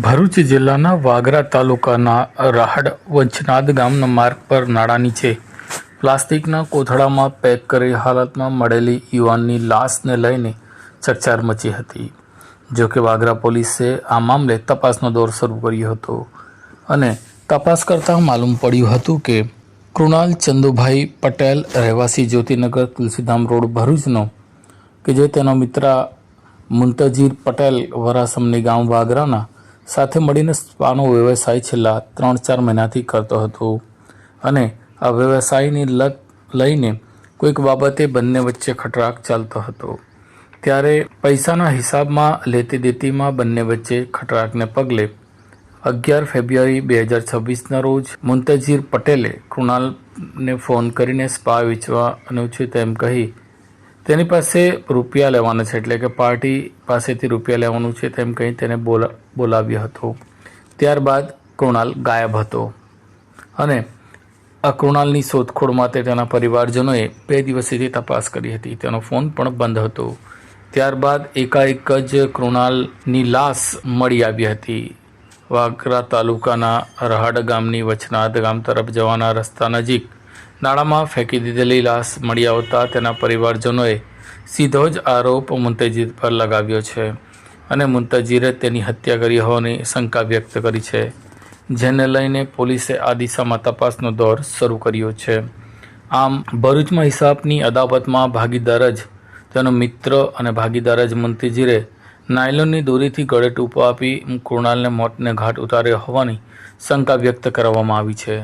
ભરૂચ જિલ્લાના વાગરા તાલુકાના રાહડ વંચનાદ ગામના માર્ગ પર નાળા નીચે પ્લાસ્ટિકના કોથળામાં પેક કરી હાલતમાં મળેલી યુવાનની લાશને લઈને ચકચાર મચી હતી। જો કે વાગરા પોલીસે આ મામલે તપાસનો દોર શરૂ કર્યો હતો અને તપાસ કરતાં માલુમ પડ્યું હતું કે કૃણાલ ચંદુભાઈ પટેલ રહેવાસી જ્યોતિનગર તુલસીધામ રોડ ભરૂચનો કે જે તેનો મિત્ર મુંતજીર પટેલ વરાસમની ગામ વાગરાના સાથે મળીને સ્પાનો વ્યવસાય છેલ્લા 3-4 મહિનાથી કરતો હતો અને આ વ્યવસાયની લત લઈને કોઈક બાબતે બંને વચ્ચે ખટરાક ચાલતો હતો। ત્યારે પૈસાના હિસાબમાં લેતી દેતીમાં બંને વચ્ચે ખટરાકને પગલે 11 ફેબ્રુઆરી 2026ના રોજ મુંતજીર પટેલે કૃણાલને ફોન કરીને સ્પા વેચવાનું છે તેમ કહી તેની પાસે રૂપિયા લેવાના છે એટલે કે પાર્ટી પાસેથી રૂપિયા લેવાનું છે તેમ કહી તેને બોલાવ્યો હતો। ત્યારબાદ કૃણાલ ગાયબ હતો અને આ કૃણાલની શોધખોળ માટે તેના પરિવારજનોએ 2 દિવસથી તપાસ કરી હતી। તેનો ફોન પણ બંધ હતો। ત્યારબાદ એકાએક જ કૃણાલની લાશ મળી આવી હતી। વાગરા તાલુકાના રાહડ ગામની વચનાદ ગામ તરફ જવાના રસ્તા નજીક નાળામાં ફેંકી દીધેલી લાશ મળી આવતા તેના પરિવારજનોએ સીધો જ આરોપ મુંતજીર પર લગાવ્યો છે અને મુંતજીરે તેની હત્યા કરી હોવાની શંકા વ્યક્ત કરી છે, જેને લઈને પોલીસે આ દિશામાં તપાસનો દોર શરૂ કર્યો છે। આમ ભરૂચમાં હિસાબની અદાવતમાં ભાગીદાર જ તેનો મિત્ર અને ભાગીદાર જ મુંતજીરે નાયલોનની દોરીથી ગળે ટૂંપો આપી કૃણાલને મોતને ઘાટ ઉતાર્યો હોવાની શંકા વ્યક્ત કરવામાં આવી છે।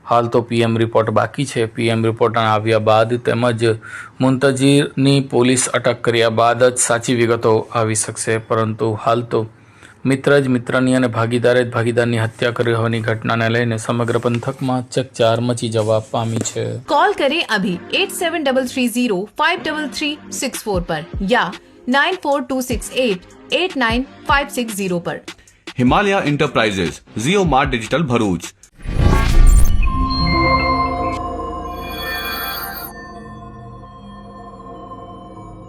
હાલ તો પીએમ રિપોર્ટ બાકી છે। પીએમ રિપોર્ટ આવ્યા બાદ તેમજ મુંતજીરની પોલીસ અટક કર્યા બાદ જ સાચી વિગતો આવી શકશે, પરંતુ હાલ તો મિત્ર જ મિત્રની અને ભાગીદારે જ ભાગીદારની હત્યા કરી હોવાની ઘટનાને લઈને સમગ્ર પંથકમાં ચકચાર મચી જવા પામી છે। कॉल करें अभी 8733053364 पर या 9426889560 पर। हिमालय इंटरप्राइजेज जियो मार्ट डिजिटल भरूच